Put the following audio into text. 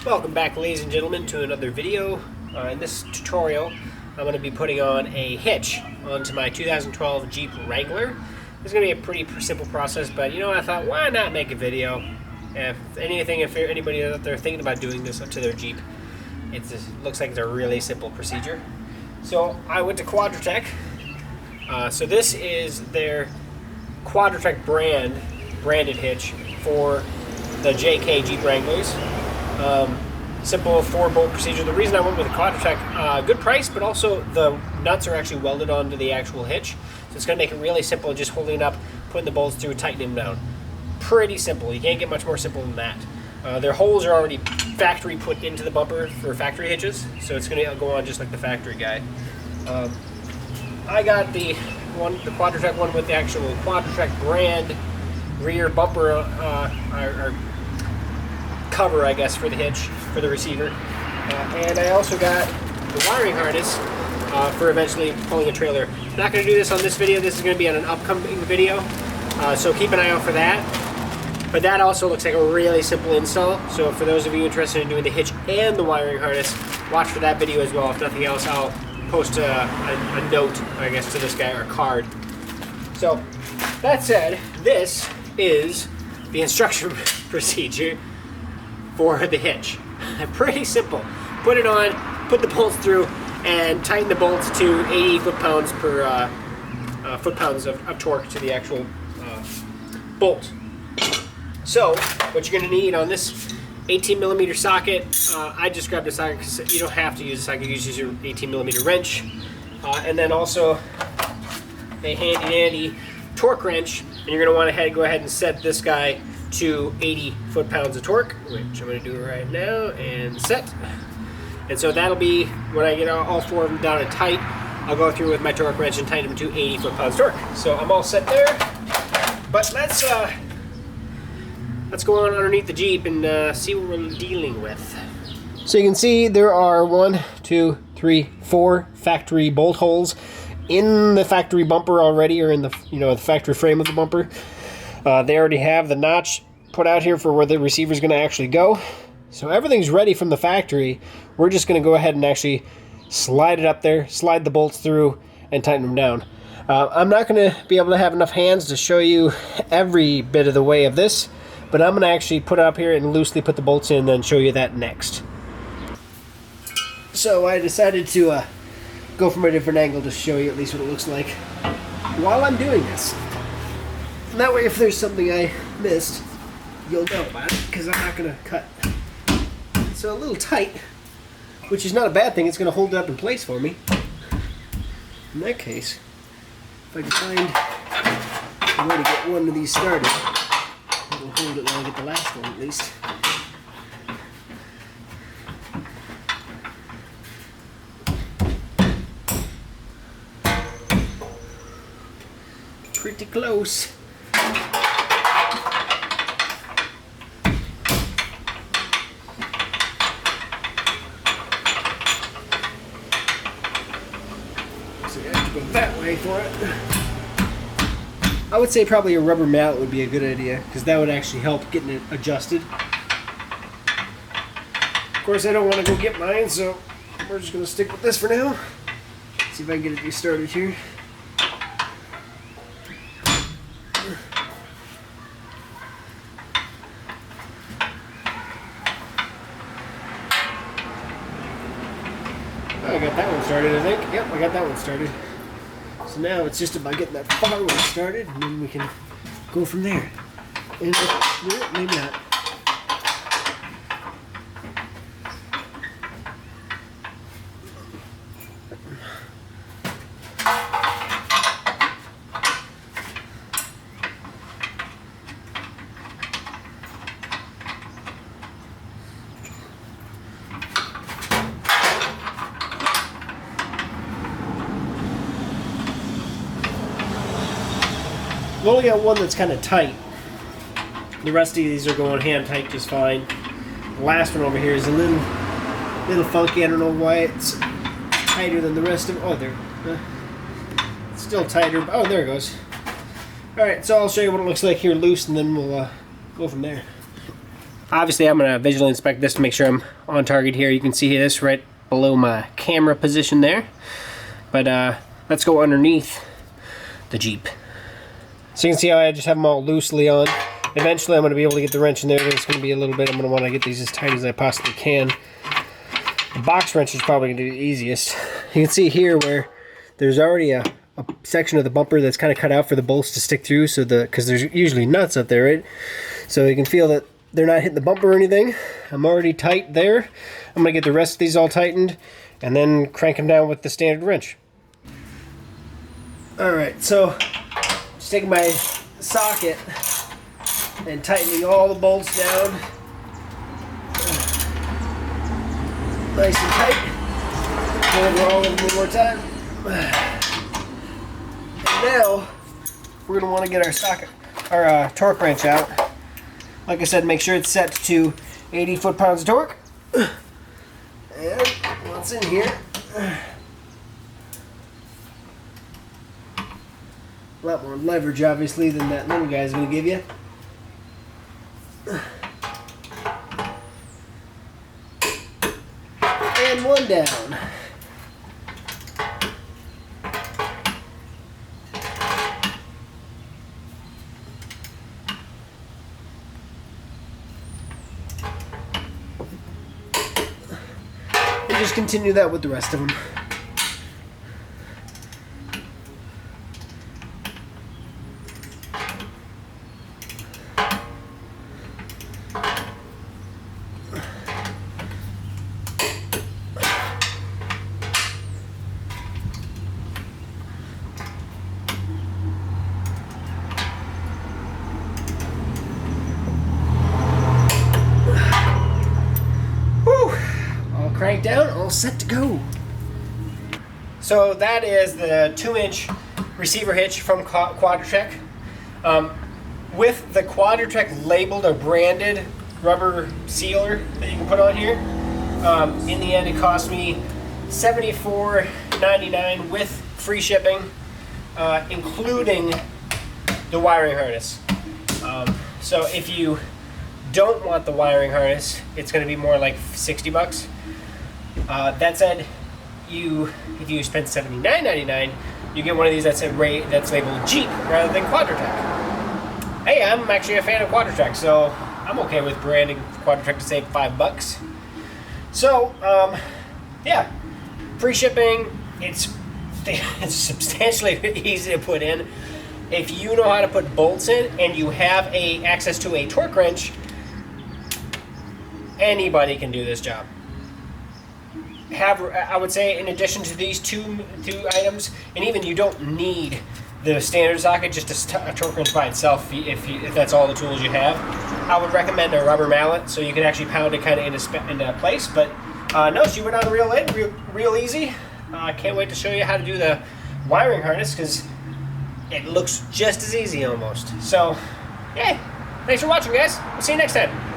Welcome back, ladies and gentlemen, to another video. In this tutorial, I'm going to be putting on a hitch onto my 2012 Jeep Wrangler. It's going to be a pretty simple process, but I thought, why not make a video? If anybody out there thinking about doing this to their Jeep, it looks like it's a really simple procedure. So I went to Quadratec. So this is their Quadratec branded hitch for the JK Jeep Wranglers. Simple 4-bolt procedure. The reason I went with the Quadratec, good price, but also the nuts are actually welded onto the actual hitch. So it's going to make it really simple, just holding it up, putting the bolts through, tightening them down. Pretty simple. You can't get much more simple than that. Their holes are already factory put into the bumper for factory hitches, so it's going to go on just like the factory guy. I got the Quadratec one with the actual Quadratec brand rear bumper or cover, I guess, for the hitch, for the receiver. And I also got the wiring harness for eventually pulling a trailer. I'm not going to do this on this video. This is going to be on an upcoming video, so keep an eye out for that. But that also looks like a really simple install, so for those of you interested in doing the hitch and the wiring harness, watch for that video as well. If nothing else, I'll post a note, I guess, to this guy, or a card. So, that said, this is the instruction procedure for the hitch. Pretty simple. Put it on, put the bolts through, and tighten the bolts to 80 foot-pounds per foot-pounds of torque to the actual bolt. So, what you're going to need on this 18mm socket, I just grabbed a socket because you don't have to use a socket, you just use your 18mm wrench. And then also a handy torque wrench, and you're going to want to go ahead and set this guy to 80 foot-pounds of torque, which I'm going to do right now, and set. And so that'll be, when I get all four of them down and tight, I'll go through with my torque wrench and tighten them to 80 foot-pounds torque. So I'm all set there, but let's go on underneath the Jeep and see what we're dealing with. So you can see there are 1, 2, 3, 4 factory bolt holes in the factory bumper already, or in the the factory frame of the bumper. They already have the notch put out here for where the receiver is going to actually go. So everything's ready from the factory. We're just going to go ahead and actually slide it up there, slide the bolts through, and tighten them down. I'm not going to be able to have enough hands to show you every bit of the way of this, but I'm going to actually put it up here and loosely put the bolts in and then show you that next. So I decided to go from a different angle to show you at least what it looks like while I'm doing this. And that way, if there's something I missed, you'll know about it, because I'm not going to cut. It's a little tight, which is not a bad thing. It's going to hold it up in place for me. In that case, if I can find a way to get one of these started, it'll hold it while I get the last one at least. Pretty close. So you have to go that way for it. I would say probably a rubber mallet would be a good idea, because that would actually help getting it adjusted. Of course, I don't want to go get mine, so we're just going to stick with this for now. See if I can get it restarted here. I got that one started, I think. Yep, I got that one started. So now it's just about getting that far one started, and then we can go from there. And maybe not. I've only got one that's kind of tight. The rest of these are going hand tight just fine. The last one over here is a little funky. I don't know why it's tighter than the rest of them. Oh, there. It's still tighter. Oh, there it goes. Alright, so I'll show you what it looks like here loose, and then we'll go from there. Obviously, I'm going to visually inspect this to make sure I'm on target here. You can see this right below my camera position there. But let's go underneath the Jeep. So you can see how I just have them all loosely on. Eventually, I'm going to be able to get the wrench in there. It's going to be a little bit. I'm going to want to get these as tight as I possibly can. The box wrench is probably going to be the easiest. You can see here where there's already a section of the bumper that's kind of cut out for the bolts to stick through, so because there's usually nuts up there, right? So you can feel that they're not hitting the bumper or anything. I'm already tight there. I'm going to get the rest of these all tightened and then crank them down with the standard wrench. Alright, so just taking my socket and tightening all the bolts down nice and tight. Going over all of them one more time. And now we're going to want to get our torque wrench out. Like I said, make sure it's set to 80 foot-pounds of torque. And what's in here? A lot more leverage, obviously, than that little guy's going to give you. And one down. And just continue that with the rest of them. Crank down, all set to go. So that is the 2-inch receiver hitch from Quadratec. With the Quadratec labeled or branded rubber sealer that you can put on here. In the end, it cost me $74.99 with free shipping, including the wiring harness. So if you don't want the wiring harness, it's going to be more like 60 bucks. That said, if you spend $79.99, you get one of these that's labeled Jeep rather than Quadratec. Hey, I'm actually a fan of Quadratec, so I'm okay with branding Quadratec to save $5. So, yeah, free shipping. It's substantially easy to put in. If you know how to put bolts in and you have access to a torque wrench, anybody can do this job. I would say, in addition to these two items, and even you don't need the standard socket, just a torque wrench by itself, if that's all the tools you have. I would recommend a rubber mallet so you can actually pound it kind of into place. But no, she went on real easy. I can't wait to show you how to do the wiring harness, because it looks just as easy almost. So, yeah, thanks for watching, guys. We'll see you next time.